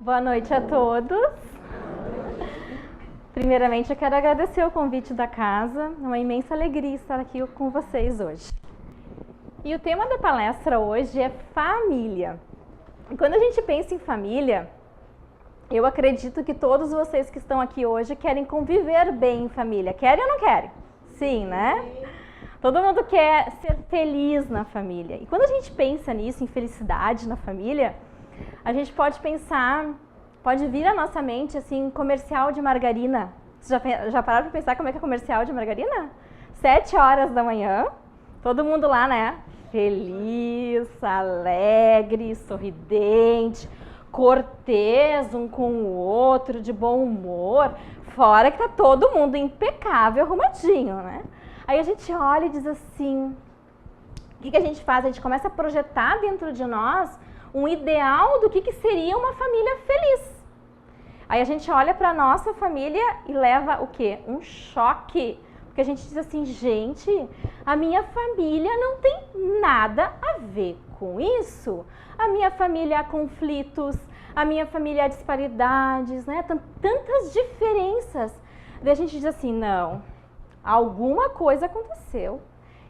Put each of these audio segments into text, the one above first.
Boa noite a todos. Primeiramente, eu quero agradecer o convite da casa. É uma imensa alegria estar aqui com vocês hoje. E o tema da palestra hoje é família. E quando a gente pensa em família, eu acredito que todos vocês que estão aqui hoje querem conviver bem em família. Querem ou não querem? Sim, né? Todo mundo quer ser feliz na família. E quando a gente pensa nisso, em felicidade na família, a gente pode pensar, pode vir à nossa mente assim, comercial de margarina. Vocês já pararam para pensar como é que é comercial de margarina? 7 horas da manhã, todo mundo lá, né? Feliz, alegre, sorridente, cortês um com o outro, de bom humor. Fora que tá todo mundo impecável, arrumadinho, né? Aí a gente olha e diz assim, o que a gente faz? A gente começa a projetar dentro de nós um ideal do que seria uma família feliz. Aí a gente olha para a nossa família e leva o quê? Um choque. Porque a gente diz assim, gente, a minha família não tem nada a ver com isso. A minha família há conflitos, a minha família há disparidades, né? Tantas diferenças. Daí a gente diz assim, não, alguma coisa aconteceu.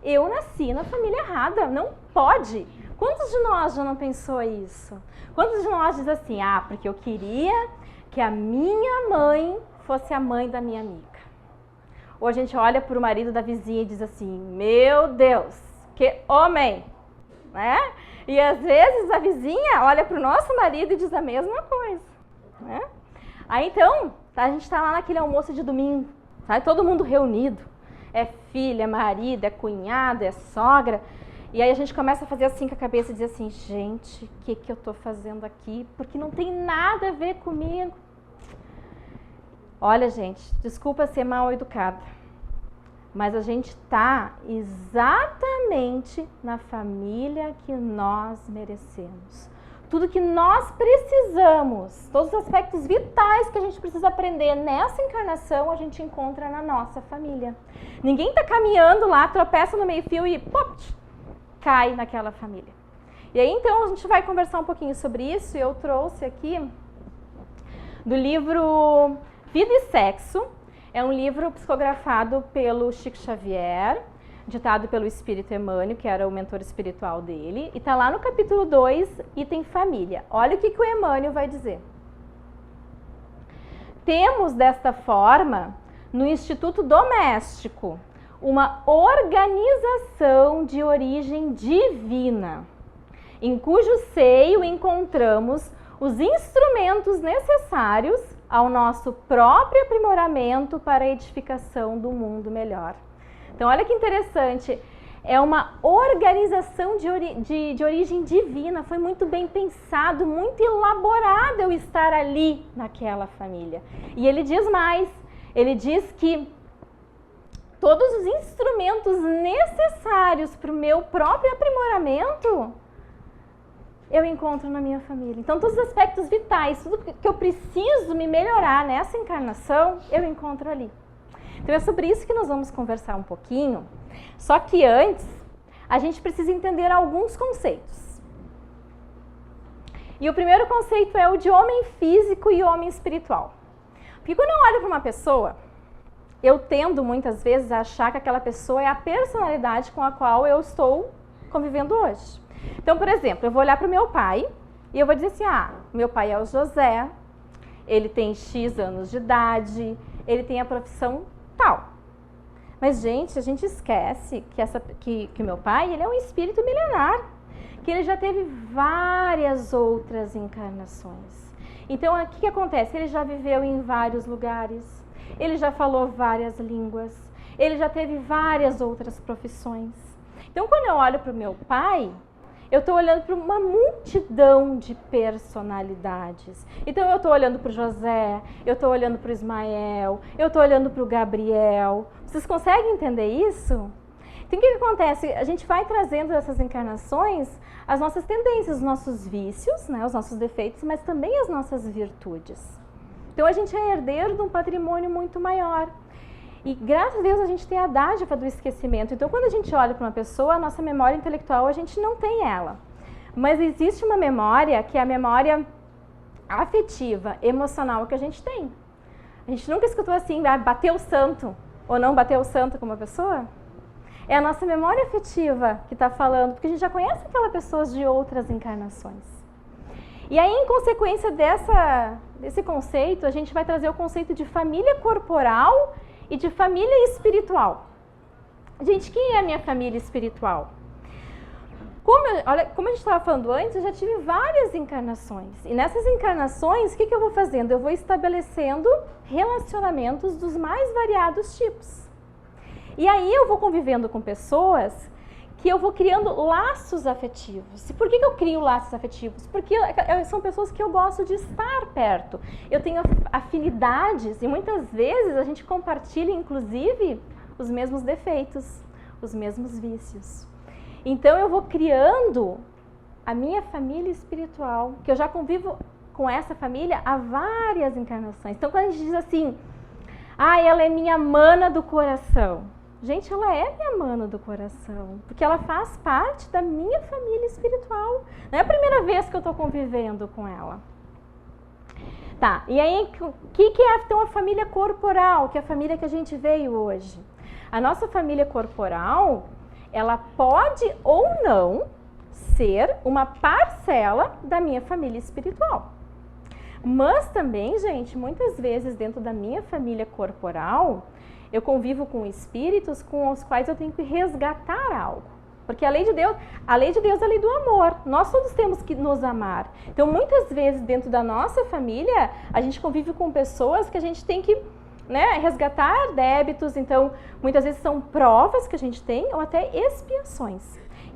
Eu nasci na família errada, não pode. Quantos de nós já não pensou isso? Quantos de nós diz assim, porque eu queria que a minha mãe fosse a mãe da minha amiga. Ou a gente olha para o marido da vizinha e diz assim, meu Deus, que homem, né? E às vezes a vizinha olha para o nosso marido e diz a mesma coisa, né? Aí então, a gente está lá naquele almoço de domingo, tá? Todo mundo reunido, é filha, é marido, é cunhada, é sogra. E aí a gente começa a fazer assim com a cabeça e dizer assim, gente, o que eu tô fazendo aqui? Porque não tem nada a ver comigo. Olha, gente, desculpa ser mal educada, mas a gente tá exatamente na família que nós merecemos. Tudo que nós precisamos, todos os aspectos vitais que a gente precisa aprender nessa encarnação, a gente encontra na nossa família. Ninguém tá caminhando lá, tropeça no meio-fio e pop, cai naquela família. E aí então a gente vai conversar um pouquinho sobre isso. Eu trouxe aqui do livro Vida e Sexo. É um livro psicografado pelo Chico Xavier, ditado pelo Espírito Emmanuel, que era o mentor espiritual dele. E está lá no capítulo 2, item família. Olha o que o Emmanuel vai dizer. Temos desta forma, no Instituto Doméstico, uma organização de origem divina, em cujo seio encontramos os instrumentos necessários ao nosso próprio aprimoramento para a edificação do mundo melhor. Então, olha que interessante, é uma organização de origem divina, foi muito bem pensado, muito elaborado eu estar ali naquela família. E ele diz mais, ele diz que todos os instrumentos necessários para o meu próprio aprimoramento, eu encontro na minha família. Então, todos os aspectos vitais, tudo que eu preciso me melhorar nessa encarnação, eu encontro ali. Então, é sobre isso que nós vamos conversar um pouquinho. Só que antes, a gente precisa entender alguns conceitos. E o primeiro conceito é o de homem físico e homem espiritual. Porque quando eu olho para uma pessoa, eu tendo muitas vezes a achar que aquela pessoa é a personalidade com a qual eu estou convivendo hoje. Então, por exemplo, eu vou olhar para o meu pai e eu vou dizer assim, meu pai é o José, ele tem X anos de idade, ele tem a profissão tal. Mas, gente, a gente esquece que meu pai, ele é um espírito milenar, que ele já teve várias outras encarnações. Então, o que acontece? Ele já viveu em vários lugares, ele já falou várias línguas, ele já teve várias outras profissões. Então, quando eu olho para o meu pai, eu estou olhando para uma multidão de personalidades. Então, eu estou olhando para o José, eu estou olhando para o Ismael, eu estou olhando para o Gabriel. Vocês conseguem entender isso? Então, o que acontece? A gente vai trazendo dessas encarnações as nossas tendências, os nossos vícios, né, os nossos defeitos, mas também as nossas virtudes. Então, a gente é herdeiro de um patrimônio muito maior. E graças a Deus a gente tem a dádiva do esquecimento. Então, quando a gente olha para uma pessoa, a nossa memória intelectual, a gente não tem ela. Mas existe uma memória que é a memória afetiva, emocional que a gente tem. A gente nunca escutou assim, bateu o santo ou não bateu o santo com uma pessoa? É a nossa memória afetiva que está falando, porque a gente já conhece aquela pessoa de outras encarnações. E aí, em consequência desse conceito, a gente vai trazer o conceito de família corporal e de família espiritual. Gente, quem é a minha família espiritual? Como a gente estava falando antes, eu já tive várias encarnações. E nessas encarnações, o que eu vou fazendo? Eu vou estabelecendo relacionamentos dos mais variados tipos. E aí eu vou convivendo com pessoas que eu vou criando laços afetivos. E por que eu crio laços afetivos? Porque são pessoas que eu gosto de estar perto. Eu tenho afinidades e muitas vezes a gente compartilha, inclusive, os mesmos defeitos, os mesmos vícios. Então eu vou criando a minha família espiritual, que eu já convivo com essa família há várias encarnações. Então quando a gente diz assim, ela é minha mana do coração. Gente, ela é minha mana do coração, porque ela faz parte da minha família espiritual. Não é a primeira vez que eu estou convivendo com ela. Tá, e aí o que é então a família corporal, que é a família que a gente veio hoje? A nossa família corporal, ela pode ou não ser uma parcela da minha família espiritual. Mas também, gente, muitas vezes dentro da minha família corporal, eu convivo com espíritos com os quais eu tenho que resgatar algo. Porque a lei de Deus é a lei do amor. Nós todos temos que nos amar. Então, muitas vezes dentro da nossa família, a gente convive com pessoas que a gente tem que resgatar débitos. Então, muitas vezes são provas que a gente tem ou até expiações.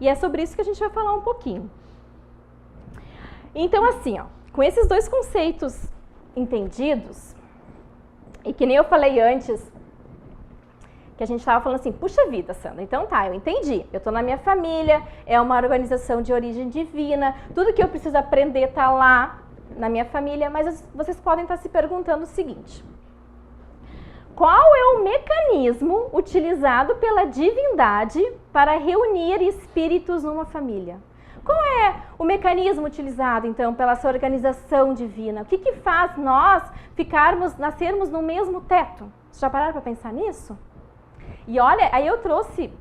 E é sobre isso que a gente vai falar um pouquinho. Então, assim, com esses dois conceitos entendidos, e que nem eu falei antes, que a gente estava falando assim, puxa vida, Sandra, então tá, eu entendi, eu estou na minha família, é uma organização de origem divina, tudo que eu preciso aprender está lá na minha família, mas vocês podem estar se perguntando o seguinte, qual é o mecanismo utilizado pela divindade para reunir espíritos numa família? Qual é o mecanismo utilizado, então, pela essa organização divina? O que faz nós nascermos no mesmo teto? Vocês já pararam para pensar nisso? E olha, aí eu trouxe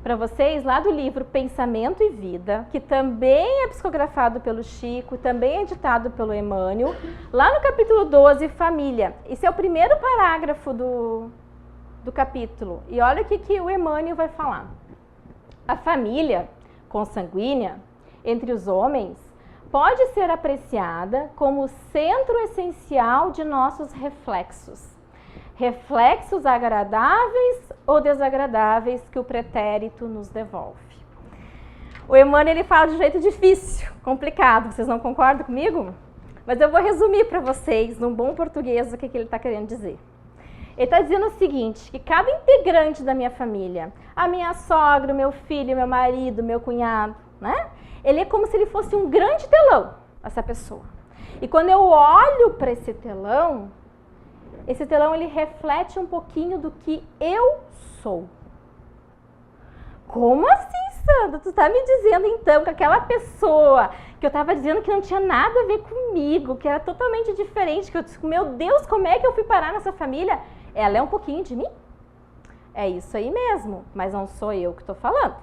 para vocês lá do livro Pensamento e Vida, que também é psicografado pelo Chico, também é editado pelo Emmanuel, lá no capítulo 12, Família. Esse é o primeiro parágrafo do capítulo. E olha o que o Emmanuel vai falar. A família consanguínea entre os homens pode ser apreciada como o centro essencial de nossos reflexos. Reflexos agradáveis ou desagradáveis que o pretérito nos devolve. O Emmanuel ele fala de um jeito difícil, complicado, vocês não concordam comigo? Mas eu vou resumir para vocês, num bom português, o que ele está querendo dizer. Ele está dizendo o seguinte, que cada integrante da minha família, a minha sogra, o meu filho, meu marido, meu cunhado, ele é como se ele fosse um grande telão, essa pessoa. E quando eu olho para esse telão ele reflete um pouquinho do que eu sou. Como assim, Sandra? Tu tá me dizendo então que aquela pessoa que eu tava dizendo que não tinha nada a ver comigo, que era totalmente diferente, que eu disse, meu Deus, como é que eu fui parar nessa família? Ela é um pouquinho de mim? É isso aí mesmo, mas não sou eu que tô falando.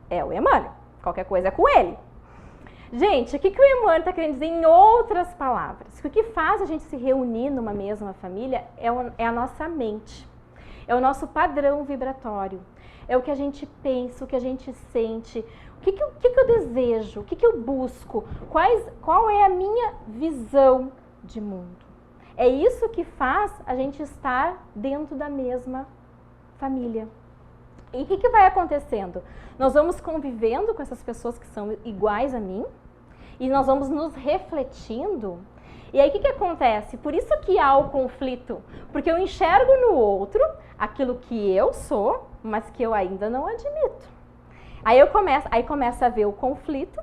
É o Emmanuel. Qualquer coisa é com ele. Gente, o que o Emmanuel está querendo dizer em outras palavras? O que faz a gente se reunir numa mesma família é a nossa mente. É o nosso padrão vibratório. É o que a gente pensa, o que a gente sente. O que eu desejo? O que eu busco? Qual é a minha visão de mundo? É isso que faz a gente estar dentro da mesma família. E o que vai acontecendo? Nós vamos convivendo com essas pessoas que são iguais a mim e nós vamos nos refletindo. E aí o que acontece? Por isso que há o conflito, porque eu enxergo no outro aquilo que eu sou, mas que eu ainda não admito. Aí começa a ver o conflito,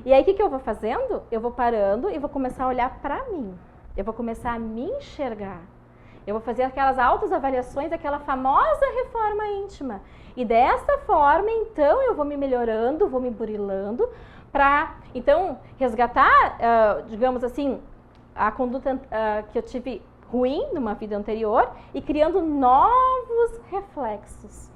e aí o que eu vou fazendo? Eu vou parando e vou começar a olhar para mim. Eu vou começar a me enxergar. Eu vou fazer aquelas autoavaliações, aquela famosa reforma íntima. E dessa forma, então, eu vou me melhorando, vou me burilando, para, então, resgatar, digamos assim, a conduta que eu tive ruim numa vida anterior e criando novos reflexos.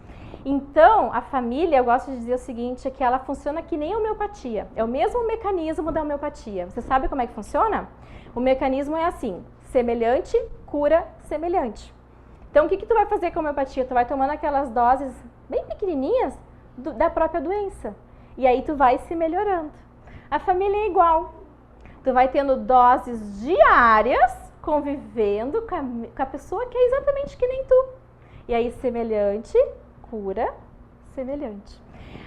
Então, a família, eu gosto de dizer o seguinte, é que ela funciona que nem a homeopatia. É o mesmo mecanismo da homeopatia. Você sabe como é que funciona? O mecanismo é assim, semelhante cura semelhante. Então, o que tu vai fazer com a homeopatia? Tu vai tomando aquelas doses bem pequenininhas da própria doença. E aí tu vai se melhorando. A família é igual. Tu vai tendo doses diárias, convivendo com a pessoa que é exatamente que nem tu. E aí, semelhante cura semelhante.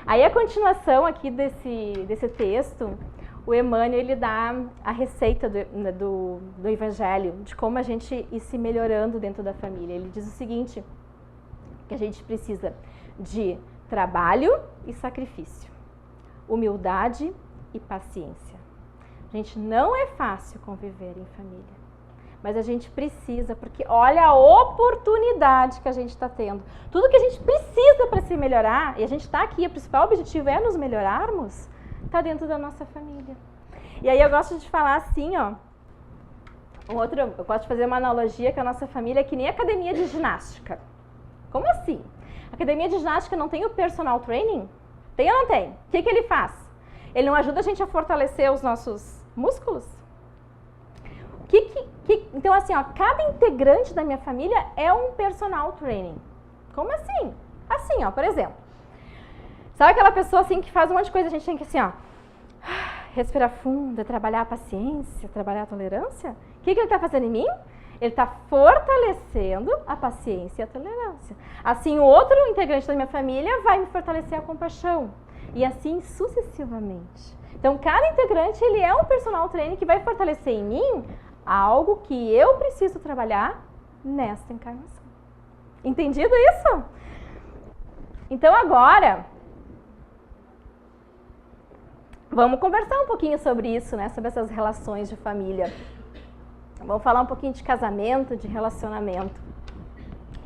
Aí, a continuação aqui desse texto, o Emmanuel, ele dá a receita do Evangelho, de como a gente ir se melhorando dentro da família. Ele diz o seguinte, que a gente precisa de trabalho e sacrifício, humildade e paciência. Gente, não é fácil conviver em família, mas a gente precisa, porque olha a oportunidade que a gente está tendo. Tudo que a gente precisa para se melhorar, e a gente está aqui, o principal objetivo é nos melhorarmos, está dentro da nossa família. E aí eu gosto de falar assim, ó, eu gosto de fazer uma analogia que a nossa família é que nem academia de ginástica. Como assim? A academia de ginástica não tem o personal training? Tem ou não tem? O que ele faz? Ele não ajuda a gente a fortalecer os nossos músculos? Então assim, ó, cada integrante da minha família é um personal training. Como assim? Assim, ó, por exemplo. Sabe aquela pessoa assim que faz um monte de coisa, a gente tem que assim, ó, respirar fundo, trabalhar a paciência, trabalhar a tolerância? O que ele está fazendo em mim? Ele está fortalecendo a paciência e a tolerância. Assim, o outro integrante da minha família vai me fortalecer a compaixão. E assim sucessivamente. Então, cada integrante, ele é um personal trainer que vai fortalecer em mim algo que eu preciso trabalhar nesta encarnação. Entendido isso? Então, agora, vamos conversar um pouquinho sobre isso, né? Sobre essas relações de família. Vamos falar um pouquinho de casamento, de relacionamento.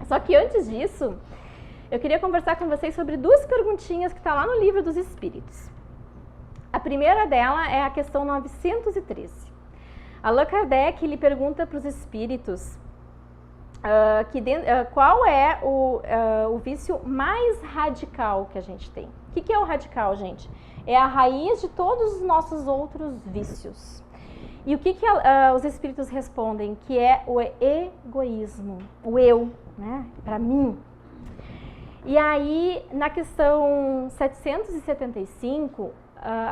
Só que antes disso, eu queria conversar com vocês sobre duas perguntinhas que estão lá no Livro dos Espíritos. A primeira dela é a questão 913. Allan Kardec lhe pergunta para os espíritos qual é o vício mais radical que a gente tem. O que é o radical, gente? É a raiz de todos os nossos outros vícios. E o que os espíritos respondem? Que é o egoísmo, o eu, né? Para mim. E aí, na questão 775,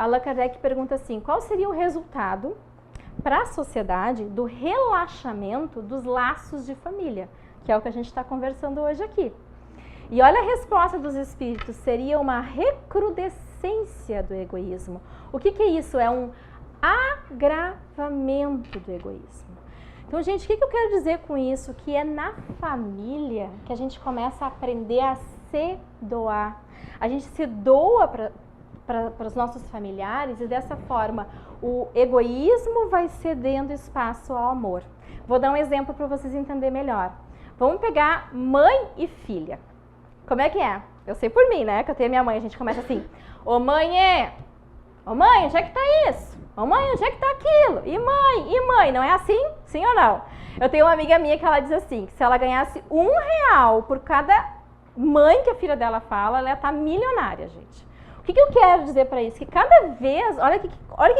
Allan Kardec pergunta assim, qual seria o resultado para a sociedade do relaxamento dos laços de família, que é o que a gente está conversando hoje aqui. E olha a resposta dos espíritos, seria uma recrudescência do egoísmo. O que é isso? É um agravamento do egoísmo. Então, gente, o que eu quero dizer com isso? Que é na família que a gente começa a aprender a se doar. A gente se doa para os nossos familiares e dessa forma o egoísmo vai cedendo espaço ao amor. Vou dar um exemplo para vocês entenderem melhor. Vamos pegar mãe e filha. Como é que é? Eu sei por mim, né? Que eu tenho a minha mãe, a gente começa assim, ô mãe, onde é que tá isso? Ô mãe, onde é que tá aquilo? E mãe, não é assim? Sim ou não? Eu tenho uma amiga minha que ela diz assim, que se ela ganhasse R$1 por cada mãe que a filha dela fala, ela ia estar milionária, gente. O que eu quero dizer para isso? Que cada vez, olha o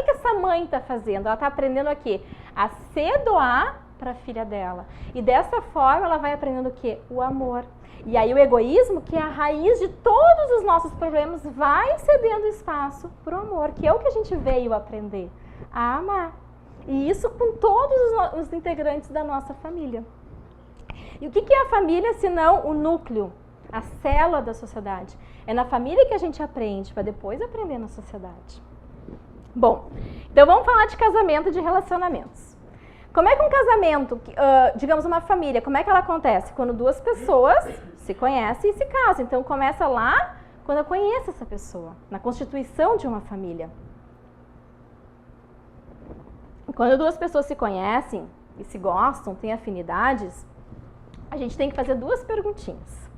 que essa mãe está fazendo, ela está aprendendo a quê? A se doar para a filha dela. E dessa forma ela vai aprendendo o quê? O amor. E aí o egoísmo, que é a raiz de todos os nossos problemas, vai cedendo espaço para o amor, que é o que a gente veio aprender, a amar. E isso com todos os integrantes da nossa família. E o que é a família, senão o núcleo, a célula da sociedade? É na família que a gente aprende, para depois aprender na sociedade. Bom, então vamos falar de casamento e de relacionamentos. Como é que um casamento, digamos uma família, como é que ela acontece? Quando duas pessoas se conhecem e se casam. Então começa lá quando eu conheço essa pessoa, na constituição de uma família. Quando duas pessoas se conhecem e se gostam, têm afinidades, a gente tem que fazer duas perguntinhas.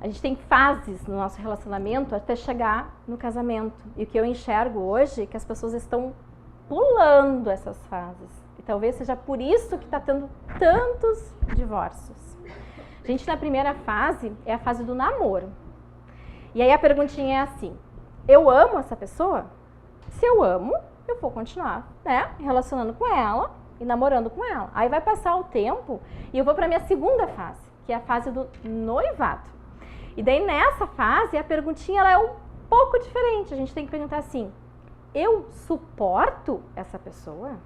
A gente tem fases no nosso relacionamento até chegar no casamento. E o que eu enxergo hoje é que as pessoas estão pulando essas fases. E talvez seja por isso que está tendo tantos divórcios. Gente, na primeira fase é a fase do namoro. E aí a perguntinha é assim: eu amo essa pessoa? Se eu amo, eu vou continuar, né, relacionando com ela e namorando com ela. Aí vai passar o tempo e eu vou para minha segunda fase, que é a fase do noivado. E daí nessa fase a perguntinha ela é um pouco diferente. A gente tem que perguntar assim: eu suporto essa pessoa?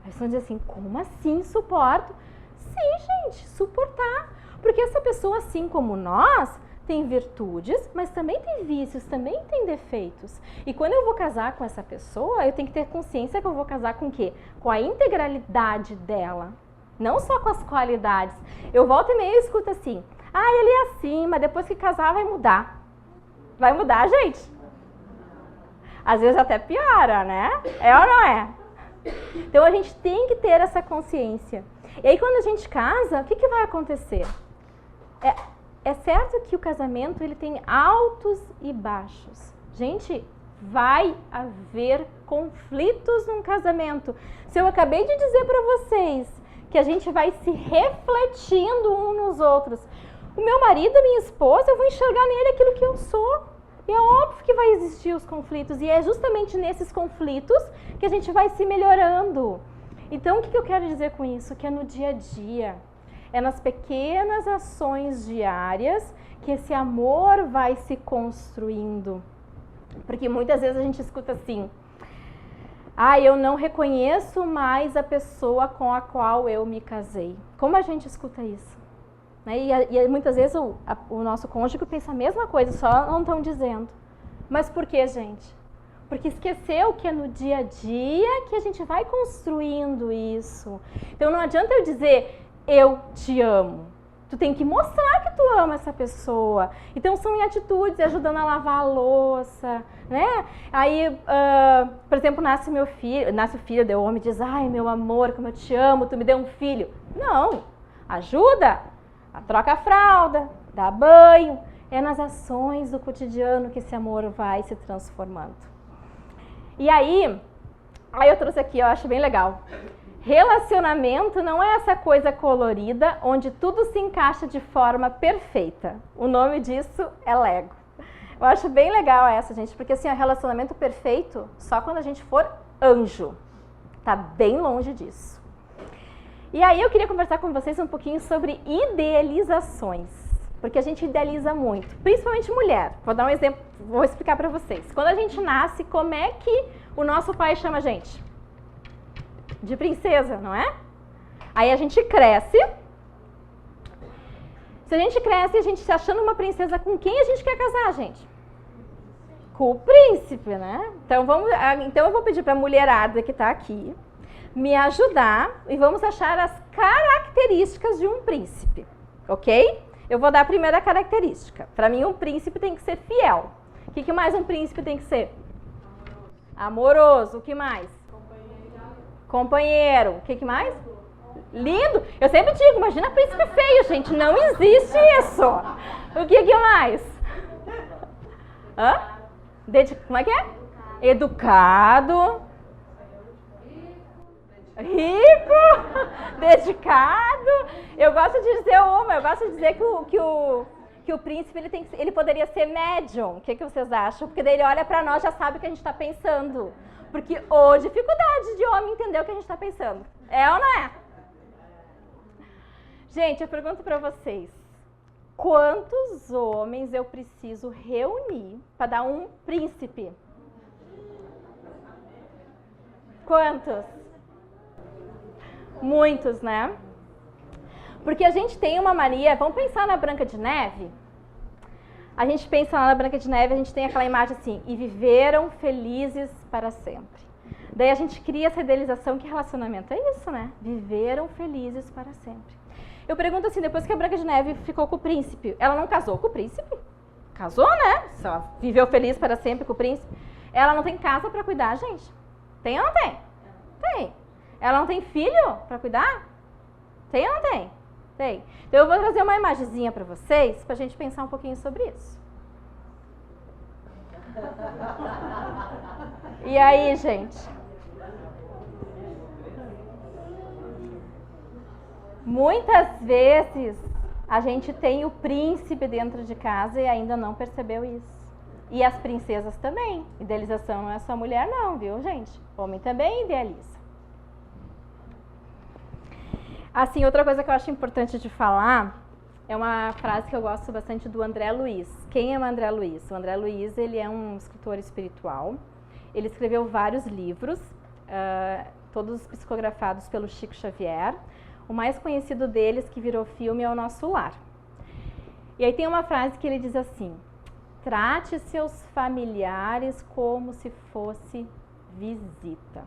Aí vocês vão dizer assim: como assim suporto? Sim, gente, suportar. Porque essa pessoa, assim como nós, tem virtudes, mas também tem vícios, também tem defeitos. E quando eu vou casar com essa pessoa, eu tenho que ter consciência que eu vou casar com o quê? Com a integralidade dela, não só com as qualidades. Eu volto e meio e escuto assim: ah, ele é assim, mas depois que casar vai mudar. Vai mudar, gente? Às vezes até piora, né? É ou não é? Então a gente tem que ter essa consciência. E aí quando a gente casa, o que vai acontecer? É certo que o casamento ele tem altos e baixos. Gente, vai haver conflitos num casamento. Se eu acabei de dizer para vocês que a gente vai se refletindo uns nos outros, o meu marido, a minha esposa, eu vou enxergar nele aquilo que eu sou. E é óbvio que vai existir os conflitos. E é justamente nesses conflitos que a gente vai se melhorando. Então, o que eu quero dizer com isso? Que é no dia a dia. É nas pequenas ações diárias que esse amor vai se construindo. Porque muitas vezes a gente escuta assim: ah, eu não reconheço mais a pessoa com a qual eu me casei. Como a gente escuta isso? E muitas vezes o nosso cônjuge pensa a mesma coisa, só não estão dizendo. Mas por que, gente? Porque esqueceu que é no dia a dia que a gente vai construindo isso. Então não adianta eu dizer: eu te amo. Tu tem que mostrar que tu ama essa pessoa. Então são em atitudes, ajudando a lavar a louça, né? Aí, por exemplo, nasce o filho, daí o homem diz: ai, meu amor, como eu te amo, tu me deu um filho. Não, ajuda, troca a fralda, dá banho. É nas ações do cotidiano que esse amor vai se transformando. E aí eu trouxe aqui, eu acho bem legal. Relacionamento não é essa coisa colorida onde tudo se encaixa de forma perfeita. O nome disso é Lego. Eu acho bem legal essa, gente, porque assim, o relacionamento perfeito só quando a gente for anjo. Tá bem longe disso. E aí eu queria conversar com vocês um pouquinho sobre idealizações. Porque a gente idealiza muito, principalmente mulher. Vou dar um exemplo, vou explicar pra vocês. Quando a gente nasce, como é que o nosso pai chama a gente? De princesa, não é? Aí a gente cresce. Se a gente cresce, a gente se achando uma princesa, com quem a gente quer casar, gente? Com o príncipe, né? Então eu vou pedir para a mulherada que está aqui me ajudar e vamos achar as características de um príncipe, ok? Eu vou dar a primeira característica. Para mim, um príncipe tem que ser fiel. O que mais um príncipe tem que ser? Amoroso. O que mais? Companheiro. O que mais? Lindo. Eu sempre digo, imagina príncipe feio, gente. Não existe isso. O que mais? Hã? Como é que é? Educado. Rico. Dedicado. Eu gosto de dizer que o príncipe ele poderia ser médium. O que vocês acham? Porque daí ele olha pra nós e já sabe o que a gente está pensando. Porque dificuldade de homem entender o que a gente está pensando. É ou não é? Gente, eu pergunto pra vocês. Quantos homens eu preciso reunir para dar um príncipe? Quantos? Muitos, né? Porque a gente tem uma mania, vamos pensar na Branca de Neve? A gente pensa lá na Branca de Neve, a gente tem aquela imagem assim: e viveram felizes para sempre. Daí a gente cria essa idealização que relacionamento é isso, né? Viveram felizes para sempre. Eu pergunto assim, depois que a Branca de Neve ficou com o príncipe, ela não casou com o príncipe? Casou, né? Só viveu feliz para sempre com o príncipe. Ela não tem casa para cuidar, gente? Tem ou não tem? Tem. Ela não tem filho para cuidar? Tem ou não tem? Tem. Então eu vou trazer uma imagenzinha para vocês, para a gente pensar um pouquinho sobre isso. E aí, gente? Muitas vezes a gente tem o príncipe dentro de casa e ainda não percebeu isso. E as princesas também. Idealização não é só mulher não, viu, gente? Homem também idealiza. Assim, outra coisa que eu acho importante de falar é uma frase que eu gosto bastante do André Luiz. Quem é o André Luiz? O André Luiz, ele é um escritor espiritual. Ele escreveu vários livros, todos psicografados pelo Chico Xavier. O mais conhecido deles, que virou filme, é O Nosso Lar. E aí tem uma frase que ele diz assim: trate seus familiares como se fosse visita.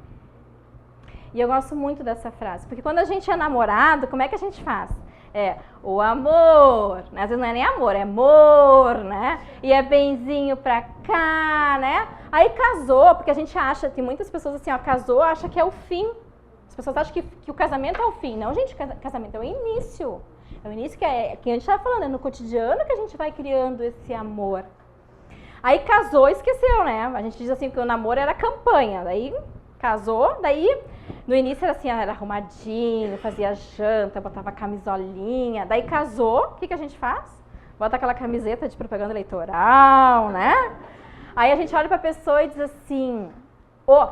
E eu gosto muito dessa frase, porque quando a gente é namorado, como é que a gente faz? É o amor, né? Às vezes não é nem amor, é amor, né? E é benzinho pra cá, né? Aí casou, porque a gente acha, tem muitas pessoas assim, ó, casou, acha que é o fim. As pessoas acham que o casamento é o fim. Não, gente, casamento é o início. É o início que a gente estava falando, é no cotidiano que a gente vai criando esse amor. Aí casou, esqueceu, né? A gente diz assim que o namoro era campanha, daí casou, daí no início era assim, era arrumadinho, fazia janta, botava camisolinha, daí casou, o que a gente faz? Bota aquela camiseta de propaganda eleitoral, né? Aí a gente olha pra pessoa e diz assim, o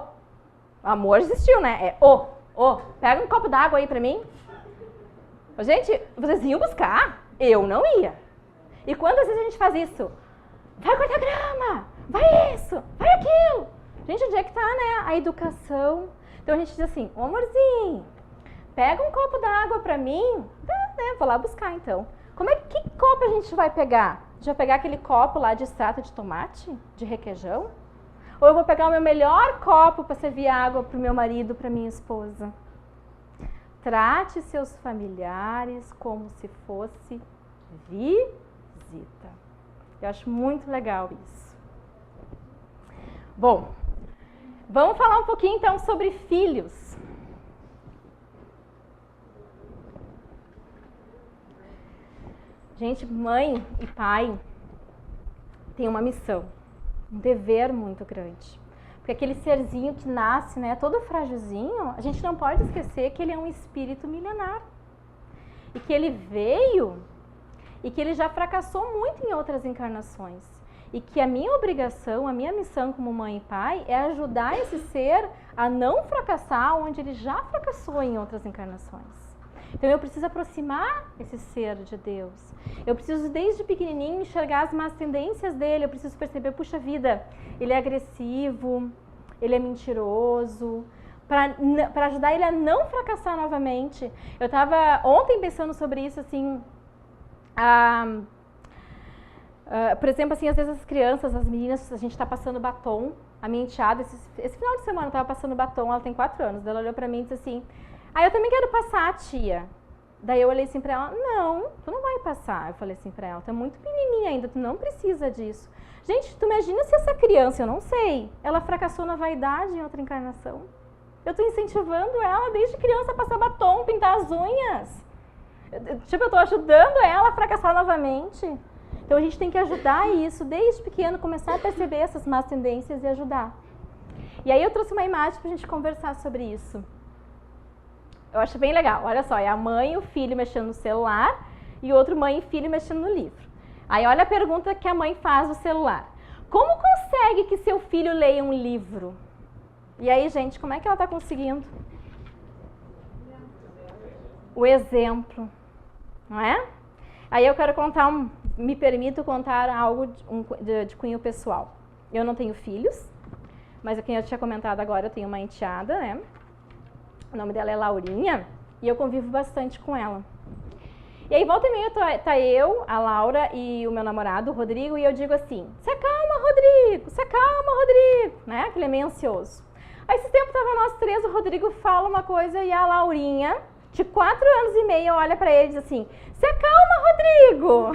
amor existiu, né? Pega um copo d'água aí pra mim. Gente, vocês iam buscar? Eu não ia. E quantas vezes a gente faz isso? Vai cortar grama, vai isso, vai aquilo. Gente, onde é que tá, né, a educação? Então a gente diz assim, ô amorzinho, pega um copo d'água pra mim. Tá, né, vou lá buscar então. Que copo a gente vai pegar? A gente vai pegar aquele copo lá de extrato de tomate, de requeijão? Ou eu vou pegar o meu melhor copo para servir água pro meu marido, pra minha esposa? Trate seus familiares como se fosse visita. Eu acho muito legal isso. Bom, vamos falar um pouquinho então sobre filhos. Gente, mãe e pai têm uma missão, um dever muito grande. Porque aquele serzinho que nasce, né, todo frágilzinho, a gente não pode esquecer que ele é um espírito milenar. E que ele veio e que ele já fracassou muito em outras encarnações. E que a minha obrigação, a minha missão como mãe e pai é ajudar esse ser a não fracassar onde ele já fracassou em outras encarnações. Então eu preciso aproximar esse ser de Deus. Eu preciso desde pequenininho enxergar as más tendências dele. Eu preciso perceber, puxa vida, ele é agressivo, ele é mentiroso, para ajudar ele a não fracassar novamente. Eu estava ontem pensando sobre isso, assim, por exemplo, assim, às vezes as crianças, as meninas, a gente está passando batom. A minha enteada, esse final de semana, estava passando batom, ela tem 4 anos. Ela olhou para mim e disse assim, eu também quero passar, tia. Daí eu olhei assim para ela, não, tu não vai passar. Eu falei assim para ela, tu é muito pequenininha ainda, tu não precisa disso. Gente, tu imagina se essa criança, eu não sei, ela fracassou na vaidade em outra encarnação. Eu estou incentivando ela desde criança a passar batom, pintar as unhas. Tipo, eu estou ajudando ela a fracassar novamente. Então a gente tem que ajudar isso desde pequeno, começar a perceber essas más tendências e ajudar. E aí eu trouxe uma imagem para a gente conversar sobre isso. Eu acho bem legal. Olha só, é a mãe e o filho mexendo no celular e outro mãe e filho mexendo no livro. Aí olha a pergunta que a mãe faz no celular. Como consegue que seu filho leia um livro? E aí, gente, como é que ela está conseguindo? O exemplo, não é? Aí eu quero contar, me permito contar algo de cunho pessoal. Eu não tenho filhos, mas quem eu tinha comentado agora, eu tenho uma enteada, né? O nome dela é Laurinha e eu convivo bastante com ela. E aí volta e meia tá eu, a Laura e o meu namorado, o Rodrigo, e eu digo assim, se acalma, Rodrigo, né? Que ele é meio ansioso. Aí esse tempo tava nós três, o Rodrigo fala uma coisa e a Laurinha, de 4 anos e meio, olha pra ele e diz assim, se acalma, Rodrigo!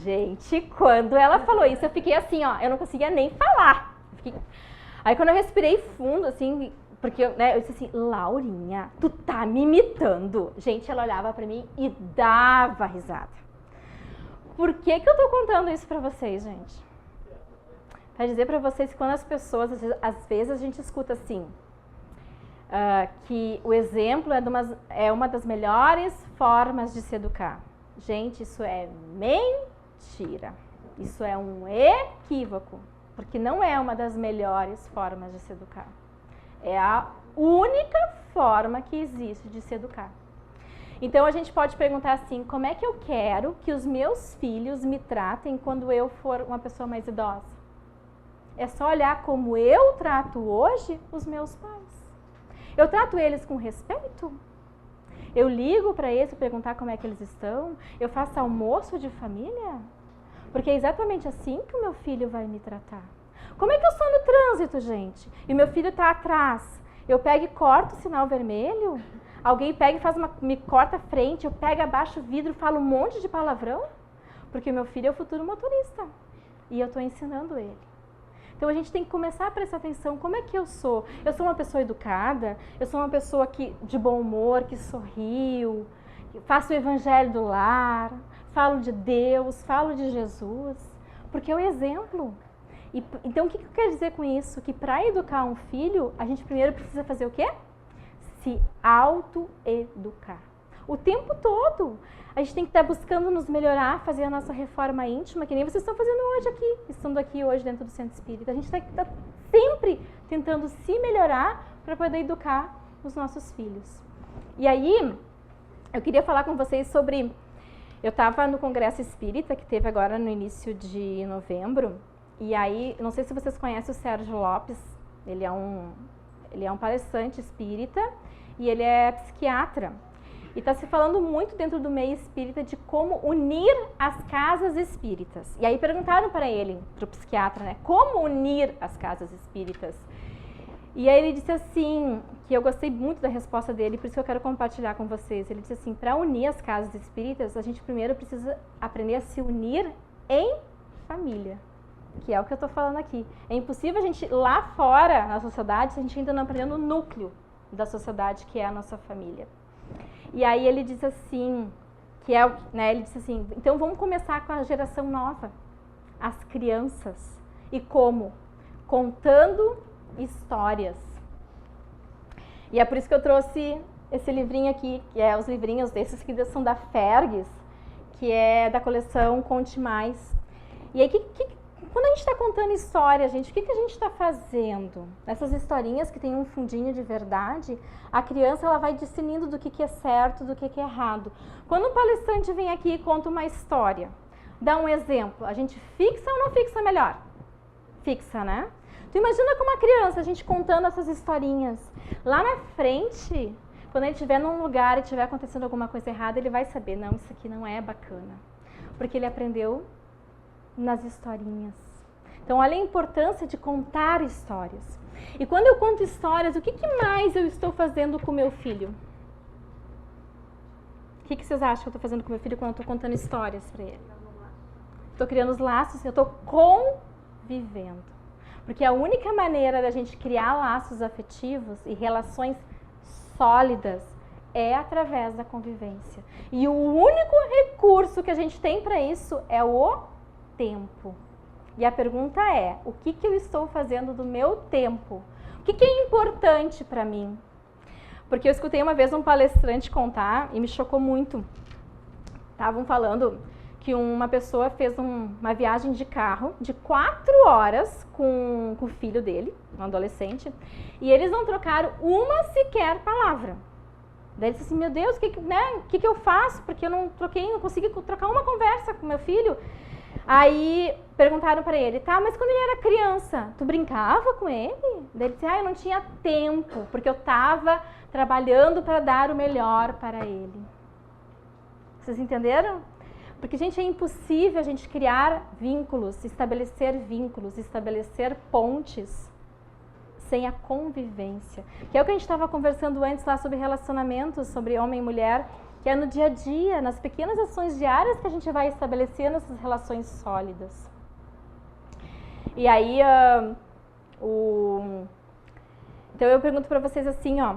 Gente, quando ela falou isso, eu fiquei assim, ó, eu não conseguia nem falar. Aí quando eu respirei fundo, assim, porque né, eu disse assim, Laurinha, tu tá me imitando. Gente, ela olhava pra mim e dava risada. Por que que eu tô contando isso pra vocês, gente? Pra dizer pra vocês que quando as pessoas, às vezes a gente escuta assim, que o exemplo é uma das melhores formas de se educar. Gente, isso é mentira. Isso é um equívoco, porque não é uma das melhores formas de se educar. É a única forma que existe de se educar. Então a gente pode perguntar assim, como é que eu quero que os meus filhos me tratem quando eu for uma pessoa mais idosa? É só olhar como eu trato hoje os meus pais. Eu trato eles com respeito? Eu ligo para eles para perguntar como é que eles estão? Eu faço almoço de família? Porque é exatamente assim que o meu filho vai me tratar. Como é que eu sou no trânsito, gente? E meu filho está atrás. Eu pego e corto o sinal vermelho? Alguém pega e me corta a frente, eu pego, abaixo o vidro, falo um monte de palavrão? Porque meu filho é o futuro motorista. E eu estou ensinando ele. Então a gente tem que começar a prestar atenção, como é que eu sou? Eu sou uma pessoa educada? Eu sou uma pessoa de bom humor, que sorriu, faço o evangelho do lar, falo de Deus, falo de Jesus, porque é o exemplo. Então o que eu quero dizer com isso? Que para educar um filho, a gente primeiro precisa fazer o quê? Se autoeducar. O tempo todo. A gente tem que estar buscando nos melhorar, fazer a nossa reforma íntima, que nem vocês estão fazendo hoje aqui, estando aqui hoje dentro do Centro Espírita. A gente está sempre tentando se melhorar para poder educar os nossos filhos. E aí, eu queria falar com vocês sobre... Eu estava no Congresso Espírita, que teve agora no início de novembro, e aí, não sei se vocês conhecem o Sérgio Lopes, ele é um palestrante espírita e ele é psiquiatra. E está se falando muito dentro do meio espírita de como unir as casas espíritas. E aí perguntaram para ele, para o psiquiatra, né, como unir as casas espíritas? E aí ele disse assim, que eu gostei muito da resposta dele, por isso que eu quero compartilhar com vocês. Ele disse assim, para unir as casas espíritas, a gente primeiro precisa aprender a se unir em família. Que é o que eu estou falando aqui. É impossível a gente, lá fora, na sociedade, se a gente ainda não aprender no núcleo da sociedade, que é a nossa família. E aí ele diz assim, ele disse assim, então vamos começar com a geração nova, as crianças. E como? Contando histórias. E é por isso que eu trouxe esse livrinho aqui, que é os livrinhos desses que são da Fergus, que é da coleção Conte Mais. E aí, quando a gente está contando história, gente, o que a gente está fazendo? Essas historinhas que tem um fundinho de verdade, a criança ela vai discernindo do que é certo, do que é errado. Quando um palestrante vem aqui e conta uma história, dá um exemplo, a gente fixa ou não fixa melhor? Fixa, né? Tu imagina como uma criança, a gente contando essas historinhas. Lá na frente, quando ele estiver num lugar e estiver acontecendo alguma coisa errada, ele vai saber, não, isso aqui não é bacana. Porque ele aprendeu nas historinhas. Então, olha a importância de contar histórias. E quando eu conto histórias, o que mais eu estou fazendo com o meu filho? O que vocês acham que eu estou fazendo com o meu filho quando eu estou contando histórias para ele? Estou criando os laços, eu estou convivendo. Porque a única maneira da gente criar laços afetivos e relações sólidas é através da convivência. E o único recurso que a gente tem para isso é o tempo. E a pergunta é, o que eu estou fazendo do meu tempo? O que é importante para mim? Porque eu escutei uma vez um palestrante contar e me chocou muito. Estavam falando que uma pessoa fez uma viagem de carro de 4 horas com o filho dele, um adolescente, e eles não trocaram uma sequer palavra. Daí ele disse assim, meu Deus, o que eu faço? Porque eu não consegui trocar uma conversa com meu filho. Aí perguntaram para ele, tá, mas quando ele era criança, tu brincava com ele? Daí ele disse, eu não tinha tempo, porque eu estava trabalhando para dar o melhor para ele. Vocês entenderam? Porque, gente, é impossível a gente criar vínculos, estabelecer pontes sem a convivência. Que é o que a gente estava conversando antes lá sobre relacionamentos, sobre homem e mulher, que é no dia a dia, nas pequenas ações diárias que a gente vai estabelecendo essas relações sólidas. E aí, Então eu pergunto para vocês assim, ó,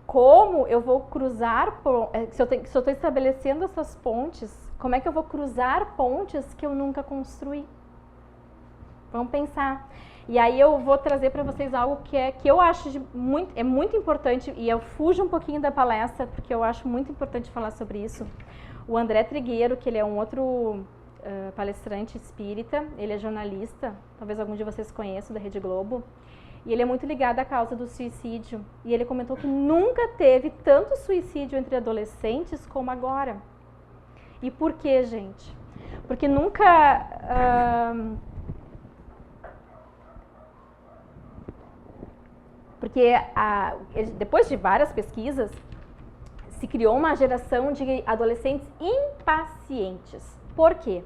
como eu vou cruzar, se eu estou estabelecendo essas pontes, como é que eu vou cruzar pontes que eu nunca construí? Vamos pensar. E aí eu vou trazer para vocês algo que eu acho muito importante, e eu fujo um pouquinho da palestra, porque eu acho muito importante falar sobre isso. O André Trigueiro, que ele é um outro palestrante espírita, ele é jornalista, talvez algum de vocês conheçam, da Rede Globo, e ele é muito ligado à causa do suicídio. E ele comentou que nunca teve tanto suicídio entre adolescentes como agora. E por quê, gente? Porque nunca... Porque depois de várias pesquisas, se criou uma geração de adolescentes impacientes. Por quê?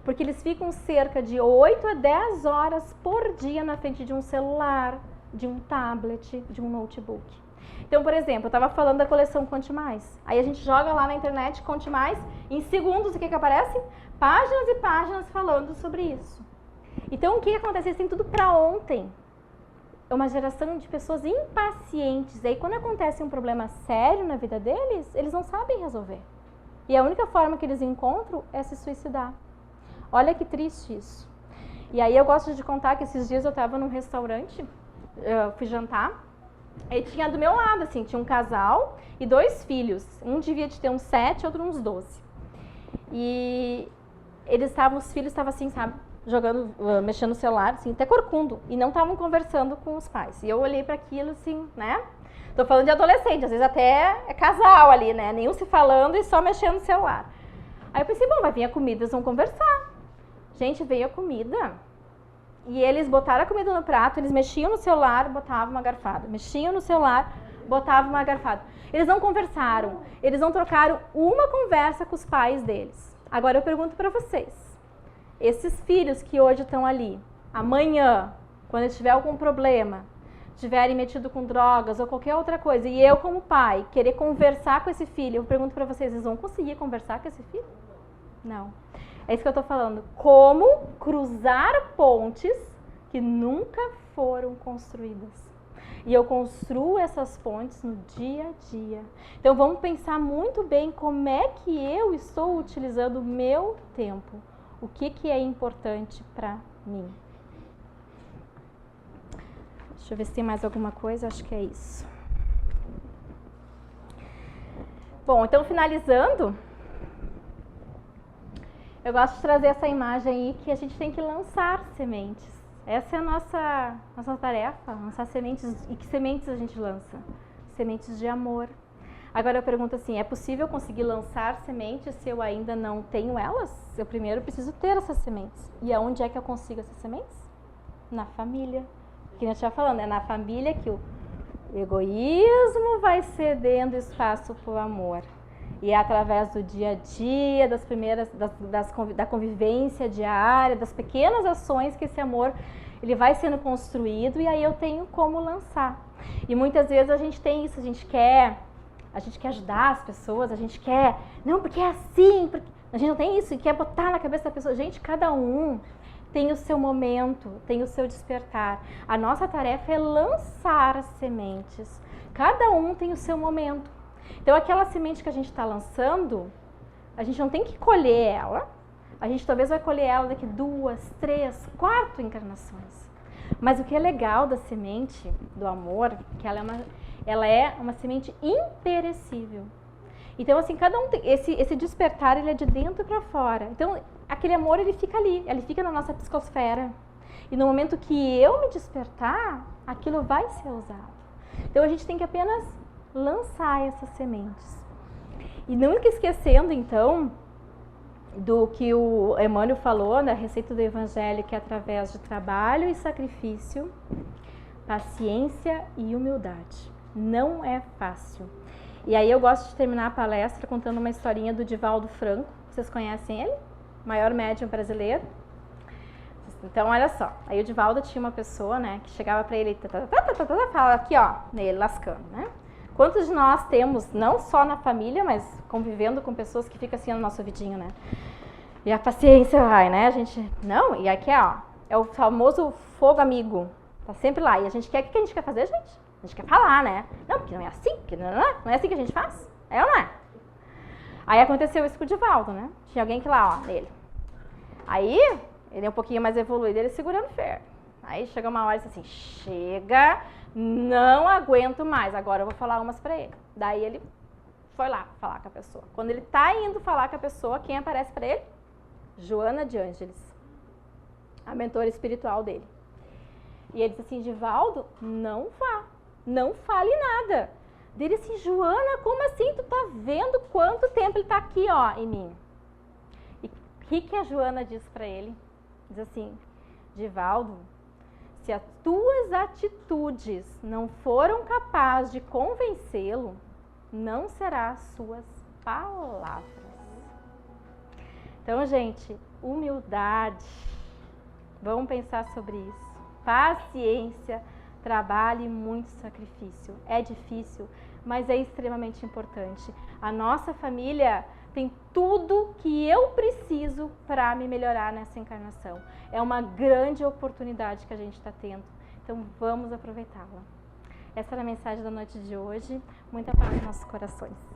Porque eles ficam cerca de 8 a 10 horas por dia na frente de um celular, de um tablet, de um notebook. Então, por exemplo, eu estava falando da coleção Conte Mais. Aí a gente joga lá na internet Conte Mais, em segundos o que aparece? Páginas e páginas falando sobre isso. Então, o que acontece? Eles têm tudo para ontem. É uma geração de pessoas impacientes. Aí, quando acontece um problema sério na vida deles, eles não sabem resolver. E a única forma que eles encontram é se suicidar. Olha que triste isso. E aí eu gosto de contar que esses dias eu estava num restaurante, eu fui jantar, e tinha do meu lado, assim, tinha um casal e 2 filhos. Um devia de ter uns 7, outro uns 12. E os filhos estavam assim, sabe, jogando, mexendo no celular, assim, até corcundo, e não estavam conversando com os pais. E eu olhei para aquilo assim, né? Tô falando de adolescente, às vezes até é casal ali, né? Nenhum se falando e só mexendo no celular. Aí eu pensei, bom, vai vir a comida, eles vão conversar. Gente, veio a comida e eles botaram a comida no prato, eles mexiam no celular, botavam uma garfada. Mexiam no celular, botavam uma garfada. Eles não conversaram, eles não trocaram uma conversa com os pais deles. Agora eu pergunto para vocês, esses filhos que hoje estão ali, amanhã, quando eles tiverem algum problema, tiverem metido com drogas ou qualquer outra coisa, e eu como pai querer conversar com esse filho, eu pergunto para vocês, eles vão conseguir conversar com esse filho? Não. É isso que eu estou falando. Como cruzar pontes que nunca foram construídas. E eu construo essas pontes no dia a dia. Então vamos pensar muito bem como é que eu estou utilizando o meu tempo. O que é importante para mim. Deixa eu ver se tem mais alguma coisa, acho que é isso. Bom, então finalizando, eu gosto de trazer essa imagem aí que a gente tem que lançar sementes. Essa é a nossa tarefa, lançar sementes. E que sementes a gente lança? Sementes de amor. Agora eu pergunto assim, é possível conseguir lançar sementes se eu ainda não tenho elas? Eu primeiro preciso ter essas sementes. E aonde é que eu consigo essas sementes? Na família. Que a gente estava falando, é na família que o egoísmo vai cedendo espaço para o amor. E é através do dia a dia, da convivência diária, das pequenas ações que esse amor ele vai sendo construído e aí eu tenho como lançar. E muitas vezes a gente tem isso, a gente quer ajudar as pessoas, a gente quer, não, porque é assim, porque... a gente não tem isso e quer botar na cabeça da pessoa. Gente, cada um tem o seu momento, tem o seu despertar. A nossa tarefa é lançar as sementes. Cada um tem o seu momento. Então, aquela semente que a gente está lançando, a gente não tem que colher ela. A gente talvez vai colher ela daqui 2, 3, 4 encarnações. Mas o que é legal da semente do amor, que ela é uma semente imperecível. Então, assim, cada um tem, esse despertar, ele é de dentro para fora. Então, aquele amor, ele fica ali, ele fica na nossa psicosfera. E no momento que eu me despertar, aquilo vai ser usado. Então, a gente tem que apenas lançar essas sementes. E nunca esquecendo, então, do que o Emmanuel falou na receita do Evangelho, que é através de trabalho e sacrifício, paciência e humildade. Não é fácil. E aí eu gosto de terminar a palestra contando uma historinha do Divaldo Franco. Vocês conhecem ele? Maior médium brasileiro. Então, olha só. Aí o Divaldo tinha uma pessoa, né, que chegava pra ele e falava aqui, ó, nele, lascando, né? Quantos de nós temos, não só na família, mas convivendo com pessoas que ficam assim no nosso ouvidinho, né? E a paciência vai, né? A gente, não, e aqui, ó, é o famoso fogo amigo. Tá sempre lá. E a gente quer, o que a gente quer fazer, gente? A gente quer falar, né? Não, porque não é assim, porque não é assim que a gente faz. É ou não é? Aí aconteceu isso com o Divaldo, né? Tinha alguém que lá, ó, nele. Aí, ele é um pouquinho mais evoluído, ele segurando ferro. Aí chega uma hora e diz assim, chega, não aguento mais, agora eu vou falar umas pra ele. Daí ele foi lá falar com a pessoa. Quando ele tá indo falar com a pessoa, quem aparece pra ele? Joana de Ângeles, a mentora espiritual dele. E ele disse assim, Divaldo, não vá, não fale nada. Ele assim, Joana, como assim? Tu tá vendo quanto tempo ele tá aqui, ó, em mim? E o que a Joana diz pra ele? Diz assim, Divaldo, se as tuas atitudes não foram capazes de convencê-lo, não será as suas palavras. Então, gente, humildade, vamos pensar sobre isso. Paciência, trabalho e muito sacrifício. É difícil, mas é extremamente importante. A nossa família tem tudo que eu preciso para me melhorar nessa encarnação. É uma grande oportunidade que a gente está tendo. Então vamos aproveitá-la. Essa era a mensagem da noite de hoje. Muita paz nos nossos corações.